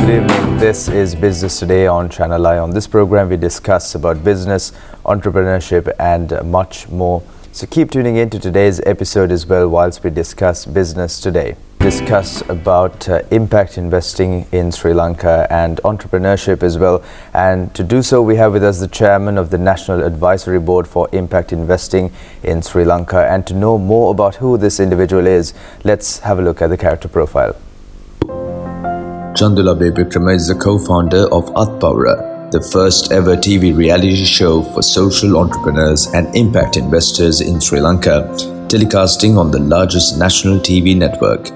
Good evening. This is Business Today on ChannelEye. On this program, we discuss about business, entrepreneurship, and much more. So keep tuning in to today's episode as well whilst we discuss business today. Discuss about impact investing in Sri Lanka and entrepreneurship as well. And to do so, we have with us the chairman of the National Advisory Board for Impact Investing in Sri Lanka. And to know more about who this individual is, let's have a look at the character profile. Chandula Abeywickrema is the co-founder of Abeywickrema, the first ever TV reality show for social entrepreneurs and impact investors in Sri Lanka, telecasting on the largest national TV network.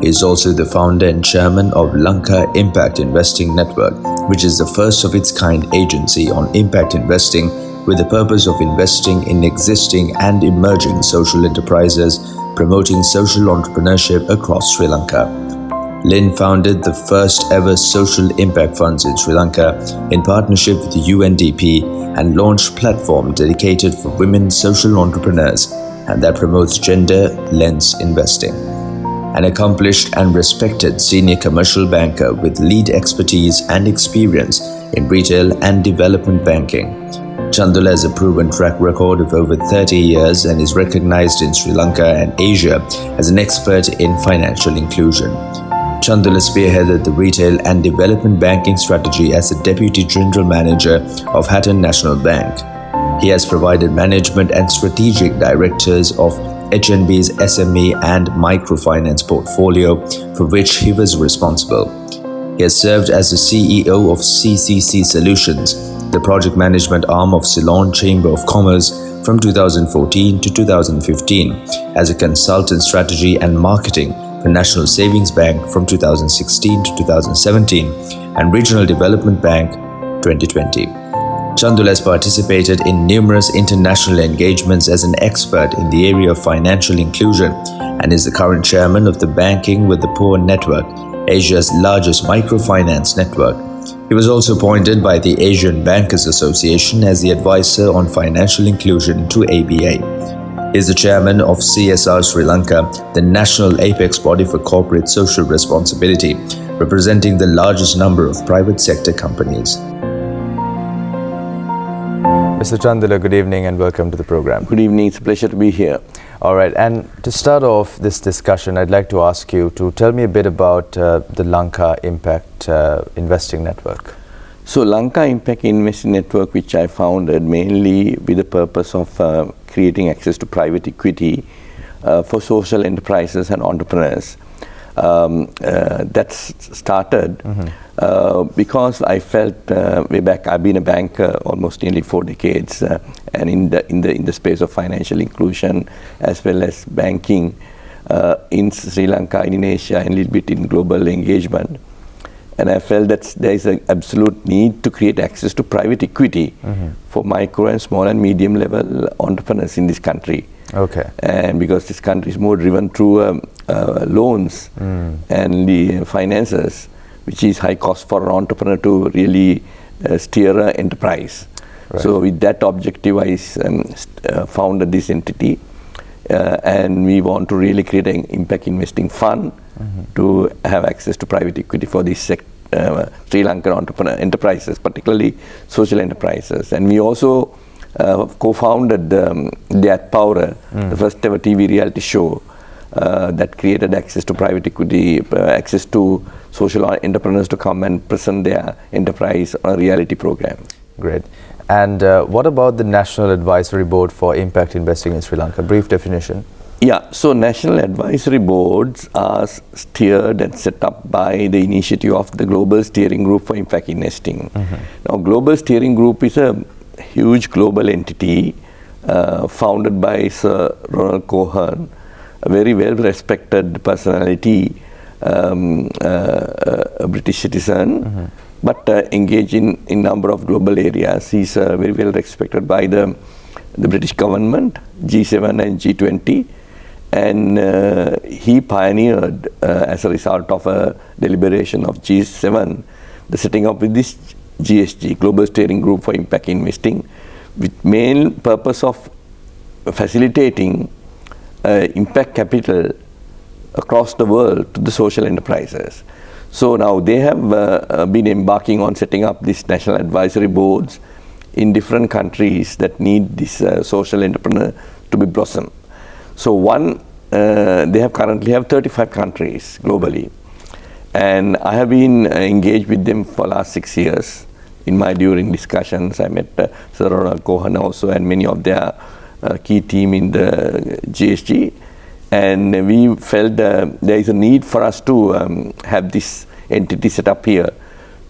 He is also the founder and chairman of Lanka Impact Investing Network, which is the first of its kind agency on impact investing with the purpose of investing in existing and emerging social enterprises, promoting social entrepreneurship across Sri Lanka. Lynn founded the first ever social impact funds in Sri Lanka in partnership with the UNDP and launched platform dedicated for women social entrepreneurs and that promotes gender lens investing. An accomplished and respected senior commercial banker with lead expertise and experience in retail and development banking, Chandula has a proven track record of over 30 years and is recognized in Sri Lanka and Asia as an expert in financial inclusion. Chandula spearheaded the retail and development banking strategy as the Deputy General Manager of Hatton National Bank. He has provided management and strategic directors of HNB's SME and microfinance portfolio, for which he was responsible. He has served as the CEO of CCC Solutions, the project management arm of Ceylon Chamber of Commerce, from 2014 to 2015, as a consultant strategy and marketing for National Savings Bank from 2016 to 2017 and Regional Development Bank 2020. Chandula has participated in numerous international engagements as an expert in the area of financial inclusion and is the current chairman of the Banking with the Poor Network, Asia's largest microfinance network. He was also appointed by the Asian Bankers Association as the advisor on financial inclusion to ABA. He is the chairman of CSR Sri Lanka, the national apex body for corporate social responsibility, representing the largest number of private sector companies. Mr. Chandula, good evening and welcome to the program. Good evening, it's a pleasure to be here. All right, and to start off this discussion, I'd like to ask you to tell me a bit about the Lanka Impact Investing Network. So Lanka Impact Investing Network, which I founded mainly with the purpose of creating access to private equity for social enterprises and entrepreneurs. That's started because I felt way back, I've been a banker almost nearly 4 decades and in the space of financial inclusion as well as banking in Sri Lanka, in Asia, and a little bit in global engagement. And I felt that there is an absolute need to create access to private equity for micro and small and medium level entrepreneurs in this country. Okay. And because this country is more driven through loans and the finances, which is high cost for an entrepreneur to really steer an enterprise. Right. So with that objective, I founded this entity. And we want to really create an impact investing fund to have access to private equity for these Sri Lankan entrepreneur enterprises, particularly social enterprises. And we also co-founded the Power, the first ever TV reality show that created access to private equity, access to social entrepreneurs to come and present their enterprise on a reality program. Great. And what about the National Advisory Board for Impact Investing in Sri Lanka? Brief definition. Yeah, so National Advisory Boards are steered and set up by the initiative of the Global Steering Group for Impact Investing. Now, Global Steering Group is a huge global entity founded by Sir Ronald Cohen, a very well-respected personality, a British citizen, but engaged in a number of global areas. He's very well respected by the British government, G7 and G20, and he pioneered, as a result of a deliberation of G7, the setting up with this GSG, Global Steering Group for Impact Investing, with main purpose of facilitating impact capital across the world to the social enterprises. So now they have been embarking on setting up these national advisory boards in different countries that need this social entrepreneur to be blossom. So they currently have 35 countries globally. And I have been engaged with them for the last 6 years. During discussions, I met Sir Ronald Cohen also and many of their key team in the GSG. And we felt there is a need for us to have this entity set up here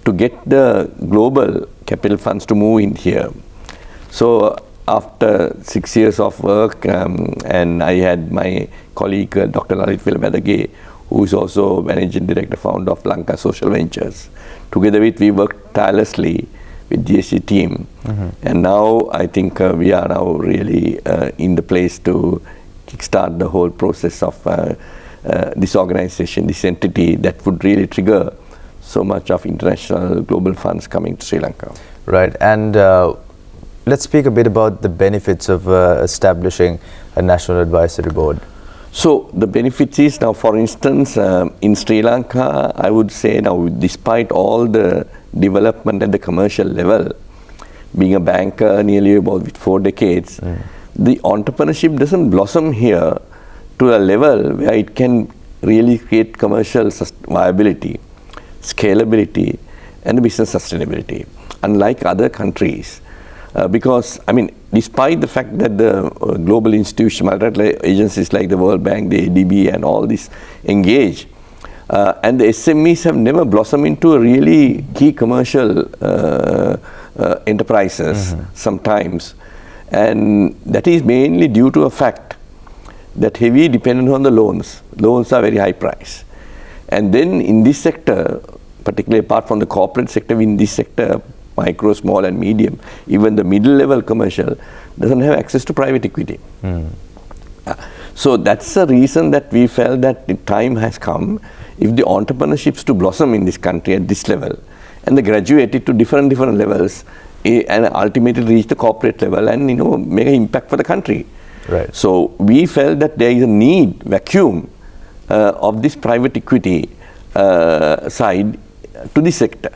to get the global capital funds to move in here. So after 6 years of work, and I had my colleague Dr. Lalit Vilamadage, who is also managing director founder of Lanka Social Ventures. Together we worked tirelessly with the GSC team, and now I think we are now really in the place to kickstart the whole process of this organization, this entity that would really trigger so much of international global funds coming to Sri Lanka. Right, and let's speak a bit about the benefits of establishing a national advisory board. So the benefits is now, for instance, in Sri Lanka, I would say now, despite all the development at the commercial level, being a banker nearly about 4 decades, the entrepreneurship doesn't blossom here to a level where it can really create commercial viability, scalability, and business sustainability, unlike other countries. Because, I mean, despite the fact that the global institutions, multilateral agencies like the World Bank, the ADB, and all this engage, and the SMEs have never blossomed into a really key commercial enterprises sometimes. And that is mainly due to a fact that heavy dependence on the loans. Loans are very high price. And then in this sector, particularly apart from the corporate sector, in this sector, micro, small and medium, even the middle level commercial doesn't have access to private equity. So that's the reason that we felt that the time has come, if the entrepreneurships to blossom in this country at this level, and they graduate it to different levels, and ultimately reach the corporate level and make an impact for the country. Right. So we felt that there is a vacuum of this private equity side to the sector.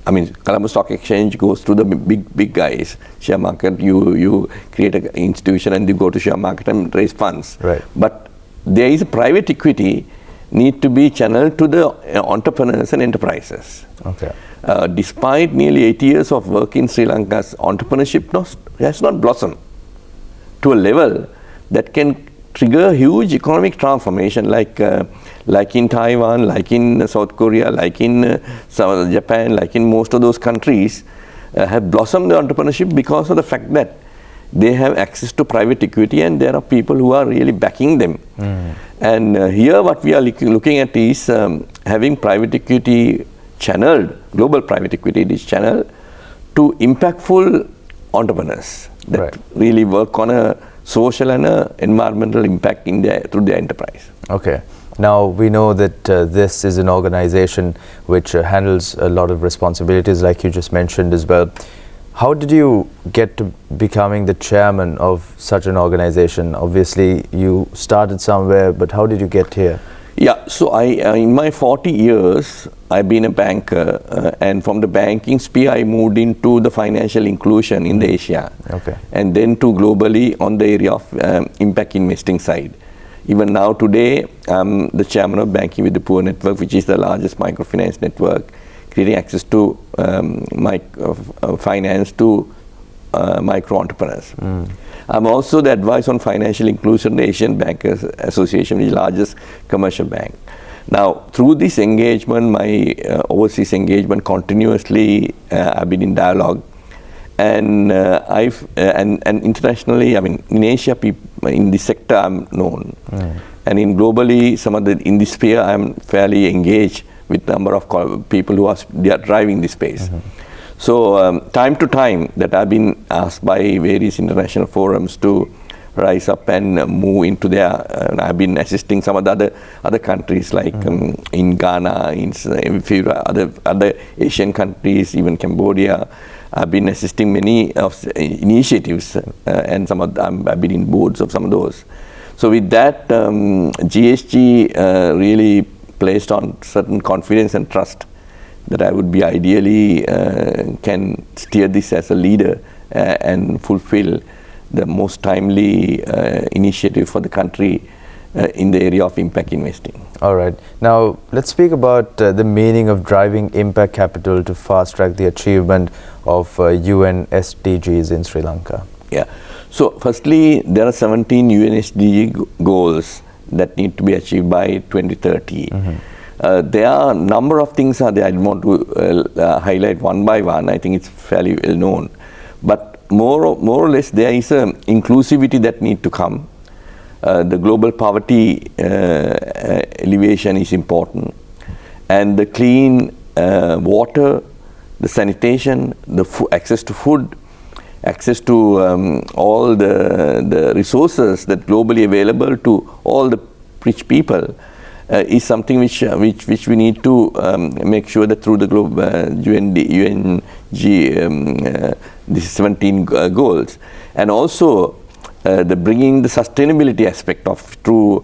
I mean, Colombo Stock Exchange goes through the big guys. Share market, you create an institution and you go to share market and raise funds. Right. But there is a private equity need to be channeled to the entrepreneurs and enterprises. Okay. Despite nearly 80 years of work in Sri Lanka's entrepreneurship has not blossomed to a level that can trigger huge economic transformation like in Taiwan, like in South Korea, like in Japan, like in most of those countries have blossomed the entrepreneurship because of the fact that they have access to private equity and there are people who are really backing them. And here what we are looking at is having private equity channeled, global private equity is channeled to impactful entrepreneurs that really work on a social and environmental impact through their enterprise. Okay. Now we know that this is an organization which handles a lot of responsibilities, like you just mentioned as well. How did you get to becoming the chairman of such an organization? Obviously you started somewhere, but how did you get here? Yeah, so in my 40 years, I've been a banker, and from the banking sphere, I moved into the financial inclusion in the Asia, and then to globally on the area of impact investing side. Even now today, I'm the chairman of Banking with the Poor Network, which is the largest microfinance network, creating access to finance to micro entrepreneurs. I'm also the advisor on financial inclusion in the Asian Bankers Association, which is the largest commercial bank. Now, through this engagement, my overseas engagement continuously, I've been in dialogue, and and internationally, I mean, in Asia, in this sector, I'm known, and in globally, in this sphere, I'm fairly engaged with number of people who are driving this space. So time to time that I've been asked by various international forums to rise up and move into I've been assisting some of the other countries like in Ghana, in other Asian countries, even Cambodia. I've been assisting many of initiatives and some of them, I've been in boards of some of those. So with that, GSG really placed on certain confidence and trust that I would be ideally can steer this as a leader and fulfill the most timely initiative for the country in the area of impact investing. All right. Now, let's speak about the meaning of driving impact capital to fast track the achievement of UN SDGs in Sri Lanka. Yeah. So, firstly, there are 17 UN SDG goals that need to be achieved by 2030. There are a number of things are there. I don't want to highlight one by one. I think it's fairly well known. But more or less, there is a inclusivity that need to come. The global poverty elevation is important, and the clean water, the sanitation, the access to food, access to all the resources that globally available to all the rich people is something which we need to make sure that through the global UNG these 17 goals, and also the bringing the sustainability aspect of through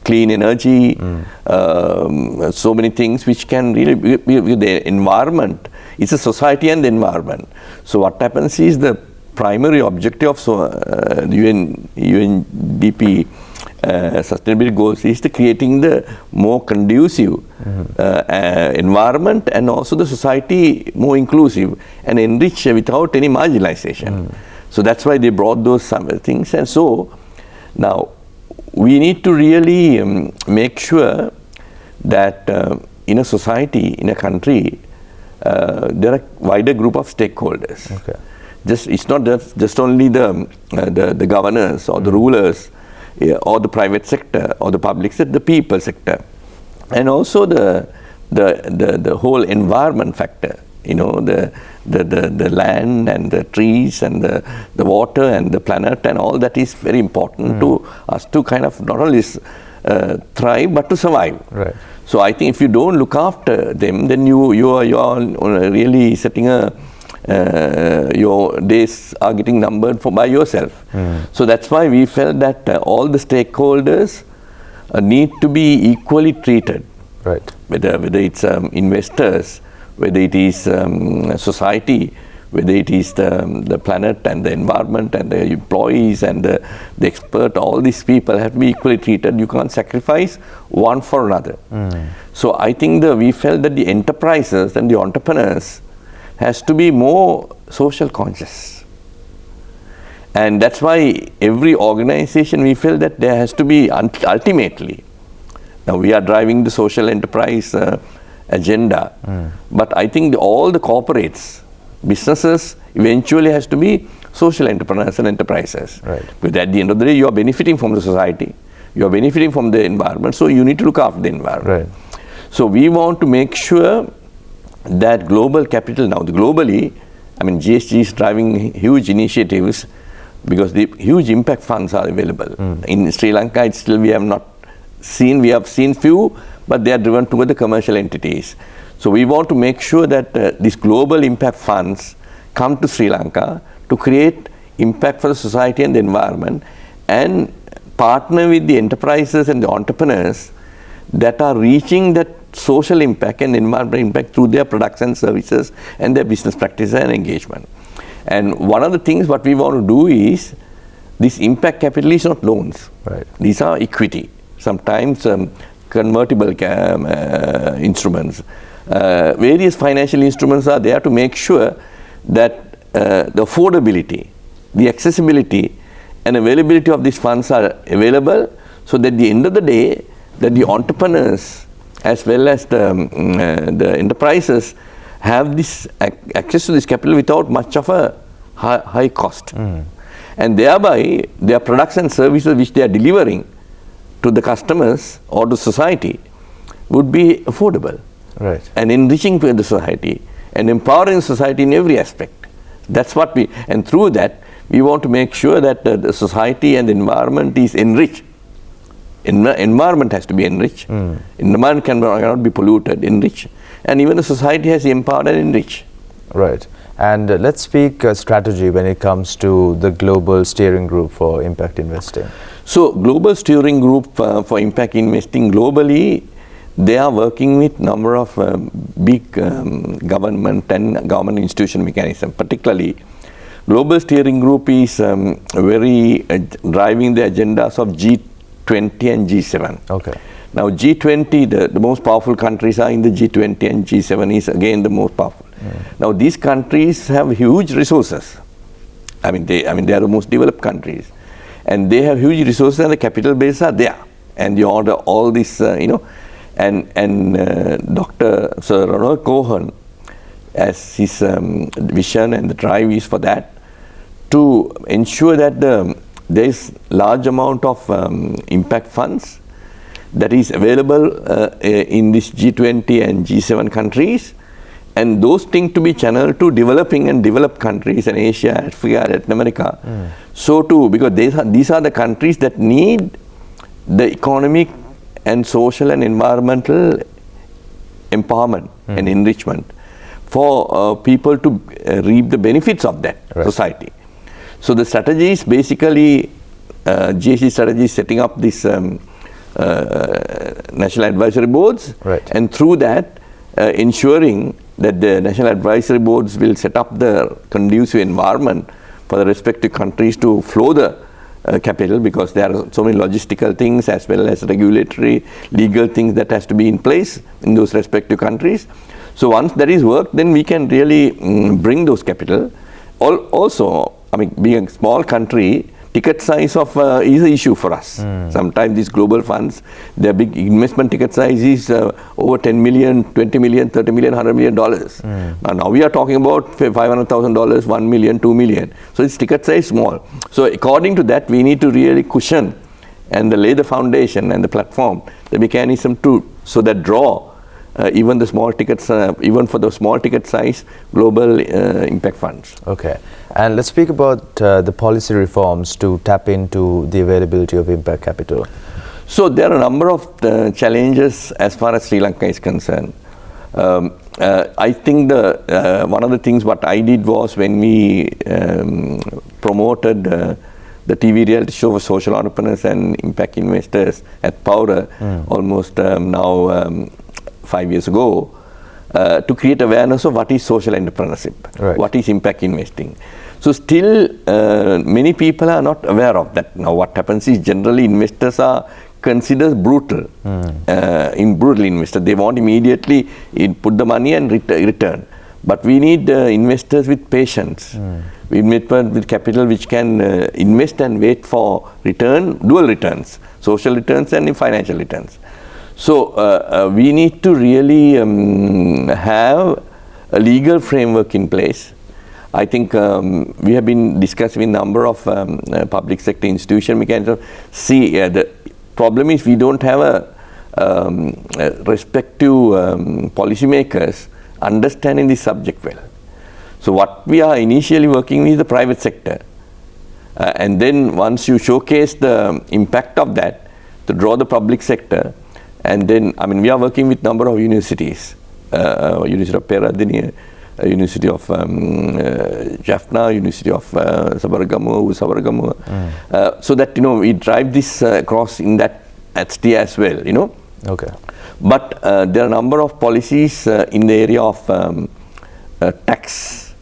clean energy, so many things which can really be the environment. It's a society and the environment. So what happens is the primary objective of UNDP sustainability goals is the creating the more conducive environment, and also the society more inclusive and enriched without any marginalization. So that's why they brought those some things. And so now we need to really make sure that in a society, in a country, there are a wider group of stakeholders. Okay. It's not just only the governors or the rulers or the private sector or the public sector, the people sector, and also the whole environment factor. You know, the land and the trees and the water and the planet and all that is very important to us to kind of not only thrive but to survive. Right. So I think if you don't look after them, then you are really setting your days are getting numbered by yourself. So that's why we felt that all the stakeholders need to be equally treated. Right. Whether it's investors, whether it is society, whether it is the planet and the environment and the employees and the expert, all these people have to be equally treated. You can't sacrifice one for another. So I think we felt that the enterprises and the entrepreneurs has to be more social conscious. And that's why every organization, we felt that there has to be ultimately, now we are driving the social enterprise agenda, but I think all the corporates, businesses eventually has to be social entrepreneurs and enterprises. Right. Because at the end of the day, you are benefiting from the society, you are benefiting from the environment, so you need to look after the environment. Right. So we want to make sure that global capital now, globally, I mean GSG is driving huge initiatives because the huge impact funds are available. In Sri Lanka, it's still we have seen few, but they are driven toward the commercial entities. So we want to make sure that these global impact funds come to Sri Lanka to create impact for the society and the environment, and partner with the enterprises and the entrepreneurs that are reaching that social impact and environmental impact through their products and services and their business practices and engagement. And one of the things what we want to do is, this impact capital is not loans. Right. These are equity, sometimes convertible instruments. Various financial instruments are there to make sure that the affordability, the accessibility and availability of these funds are available, so that at the end of the day, that the entrepreneurs as well as the enterprises have this access to this capital without much of a high cost. And thereby their products and services which they are delivering to the customers or to society would be affordable. Right. And enriching to the society and empowering society in every aspect. That's what and through that we want to make sure that the society and the environment is enriched. Environment has to be enriched. Environment cannot be polluted, enriched. And even the society has empowered and enriched. Right. And let's speak strategy when it comes to the global steering group for impact investing. So global steering group for impact investing globally, they are working with number of big government and government institution mechanism. Particularly, global steering group is very driving the agendas of G20 and G7. Okay. Now G20, the most powerful countries are in the G20, and G7 is again the most powerful. Now these countries have huge resources. I mean they are the most developed countries, and they have huge resources, and the capital base are there, and you order all this, and Dr. Sir Ronald Cohen, as his vision and the drive is for that, to ensure that there is large amount of impact funds that is available in this G20 and G7 countries, and those things to be channeled to developing and developed countries in Asia, Africa, Latin America. So too, because these are the countries that need the economic and social and environmental empowerment and enrichment for people to reap the benefits of that society. So the strategy is basically, GSC strategy is setting up this national advisory boards, and through that ensuring that the national advisory boards will set up the conducive environment for the respective countries to flow the capital, because there are so many logistical things as well as regulatory, legal things that has to be in place in those respective countries. So once that is worked, then we can really bring those capital. Also, I mean, being a small country, ticket size of is an issue for us. Sometimes these global funds, their big investment ticket size is over 10 million, 20 million, 30 million, $100 million. Now we are talking about $500,000, 1 million, 2 million. So its ticket size small. So according to that, we need to really cushion and lay the foundation and the platform, the mechanism to, so that draw even the small tickets, even for the small ticket size global impact funds. Okay. And let's speak about the policy reforms to tap into the availability of impact capital. So there are a number of challenges as far as Sri Lanka is concerned. I think one of the things what I did was, when we promoted the TV reality show for social entrepreneurs and impact investors at Powder almost now 5 years ago, to create awareness of what is social entrepreneurship, what is impact investing. So still many people are not aware of that. Now what happens is, generally investors are considered brutal, brutal investors. They want immediately put the money and return. But we need investors with patience. We need with capital which can invest and wait for return, dual returns, social returns and financial returns. So we need to really have a legal framework in place. I think we have been discussing with a number of public sector institution mechanisms. See, the problem is we don't have a respective policymakers understanding this subject well. So what we are initially working with the private sector, and then once you showcase the impact of that, to draw the public sector, and then, I mean, we are working with number of universities, University of Peradeniya, University of Jaffna, University of Sabaragamuwa, so that, you know, we drive this across in that at ST as well, you know. Okay. But there are a number of policies in the area of tax,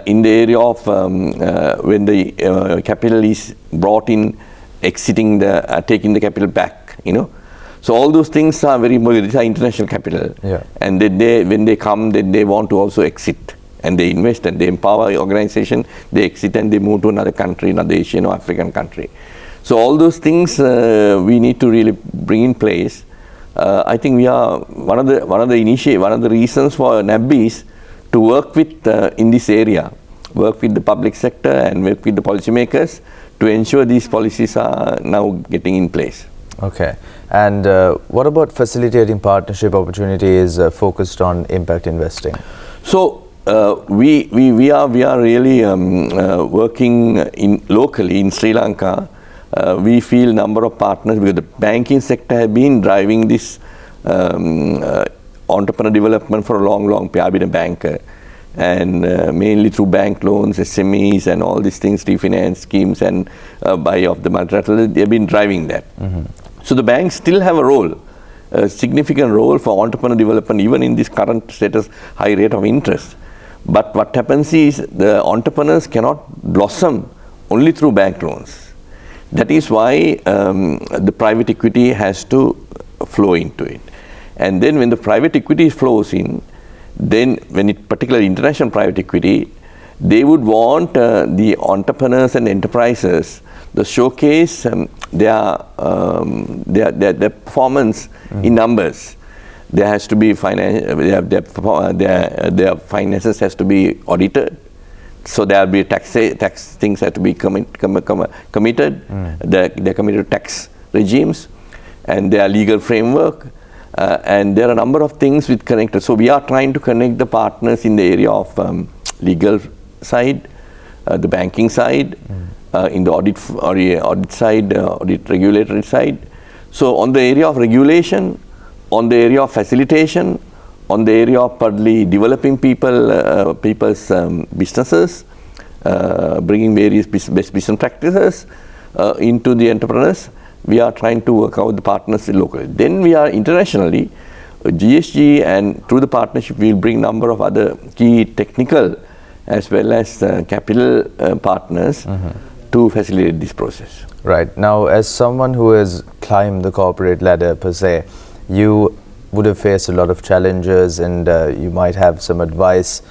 in the area of when the capital is brought in, exiting the, taking the capital back, you know. So all those things are very important. These are international capital, and when they come, then they want to also exit, and they invest and they empower the organization. They exit and they move to another country, another Asian or African country. So all those things we need to really bring in place. I think we are one of the reasons for NAB is to work with in this area, work with the public sector and work with the policymakers to ensure these policies are now getting in place. Okay. And what about facilitating partnership opportunities focused on impact investing? So we are really working locally in Sri Lanka. We feel number of partners, because the banking sector has been driving this entrepreneur development for a long period. I've been a banker, and mainly through bank loans, SMEs, and all these things, refinance schemes, and buy of the multilateral. They've been driving that. So the banks still have a role, a significant role for entrepreneur development, even in this current status, high rate of interest. But what happens is the entrepreneurs cannot blossom only through bank loans. That is why the private equity has to flow into it. And then when the private equity flows in, then when it, particularly international private equity, they would want the entrepreneurs and enterprises to showcase their performance in numbers. There has to be their finances has to be audited. So there will be tax things have to be committed. They're committed tax regimes and their legal framework. And there are a number of things with connected. So we are trying to connect the partners in the area of legal side, the banking side, in the audit side, audit regulatory side. So on the area of regulation, on the area of facilitation, on the area of partly developing people's businesses, bringing various best business practices into the entrepreneurs. We are trying to work out the partners locally. Then we are internationally, GSG, and through the partnership we will bring number of other key technical as well as capital partners to facilitate this process. Right. Now, as someone who has climbed the corporate ladder per se, you would have faced a lot of challenges, and you might have some advice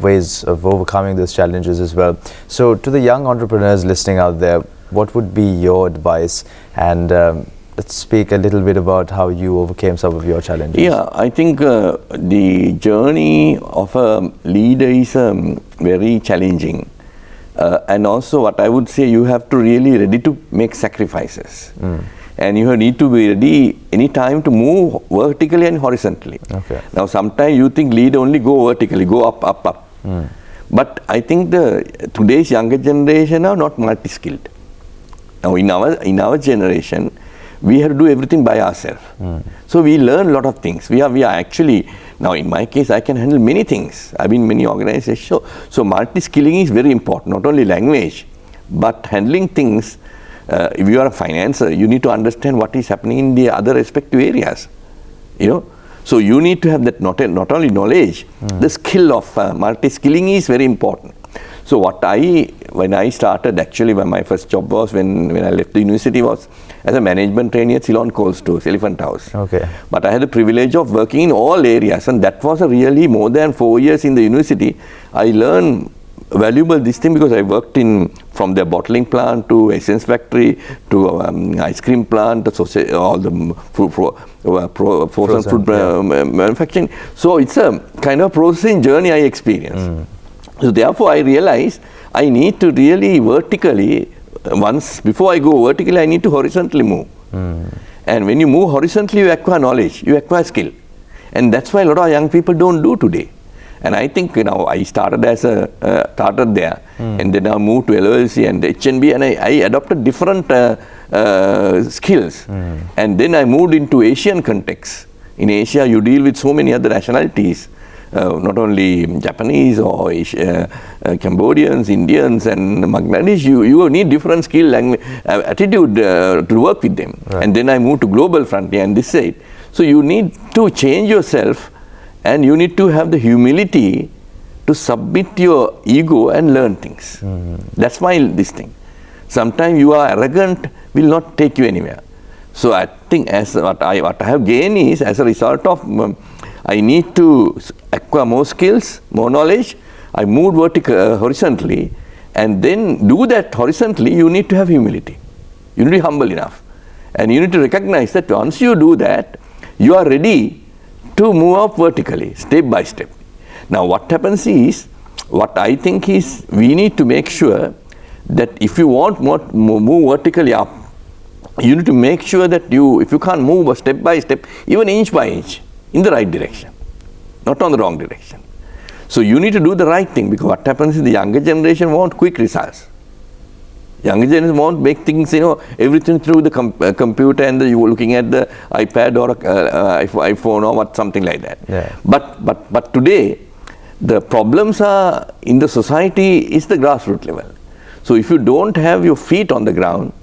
ways of overcoming those challenges as well. So to the young entrepreneurs listening out there, what would be your advice? And let's speak a little bit about how you overcame some of your challenges. Yeah, I think the journey of a leader is very challenging. And also what I would say, you have to really ready to make sacrifices. And you need to be ready any time to move vertically and horizontally. Okay. Now sometimes you think lead only go vertically, go up, up, up. But I think today's younger generation are not multi-skilled. Now in our generation, we have to do everything by ourselves. So we learn a lot of things. We are actually, now in my case, I can handle many things. I've been in many organizations. So multi-skilling is very important, not only language, but handling things. If you are a financer, you need to understand what is happening in the other respective areas. So you need to have that not only knowledge, the skill of multi-skilling is very important. So when I started, actually when my first job was, when I left the university, was as a management trainee at Ceylon Cold Stores, Elephant House. Okay. But I had the privilege of working in all areas, and that was really more than 4 years in the university. I learned valuable this thing because I worked from the bottling plant to essence factory to ice cream plant, all the frozen food manufacturing. So it's a kind of processing journey I experienced. So therefore I realized I need to really vertically, before I go vertically, I need to horizontally move. And when you move horizontally, you acquire knowledge, you acquire skill. And that's why a lot of young people don't do today. And I think I started there, and then I moved to LLC and HNB, and I adopted different skills. And then I moved into Asian context. In Asia, you deal with so many other nationalities, not only Japanese or Cambodians, Indians, and Bangladesh. You need different skill, language, attitude to work with them. Right. And then I moved to global frontier and this side. So you need to change yourself. And you need to have the humility to submit your ego and learn things. That's why this thing. Sometimes you are arrogant, will not take you anywhere. So I think what I have gained is, as a result of, I need to acquire more skills, more knowledge. I moved horizontally, and then do that horizontally, you need to have humility. You need to be humble enough. And you need to recognize that once you do that, you are ready to move up vertically, step by step. Now what happens is, what I think is, we need to make sure that if you want move vertically up, you need to make sure that if you can't move step by step, even inch by inch, in the right direction, not on the wrong direction. So you need to do the right thing, because what happens is the younger generation want quick results. Younger generation won't make things, everything through the computer, and you were looking at the iPad or iPhone or what, something like that. Yeah. But today, the problems are in the society is the grassroots level. So if you don't have your feet on the ground,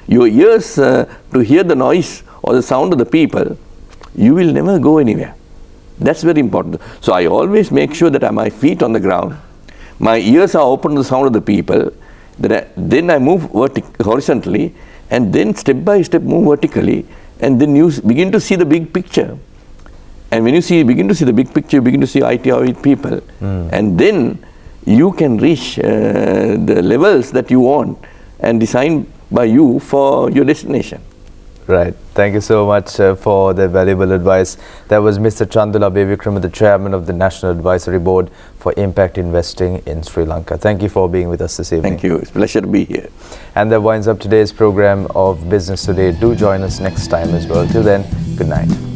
your ears to hear the noise or the sound of the people, you will never go anywhere. That's very important. So I always make sure that my feet on the ground, my ears are open to the sound of the people, then I move horizontally, and then step by step move vertically, and then you begin to see the big picture. And when you begin to see the big picture, you begin to see IT people, and then you can reach the levels that you want and designed by you for your destination. Right. Thank you so much for the valuable advice. That was Mr. Chandula Abeywickrema, the Chairman of the National Advisory Board for Impact Investing in Sri Lanka. Thank you for being with us this evening. Thank you. It's a pleasure to be here. And that winds up today's program of Business Today. Do join us next time as well. Till then, good night.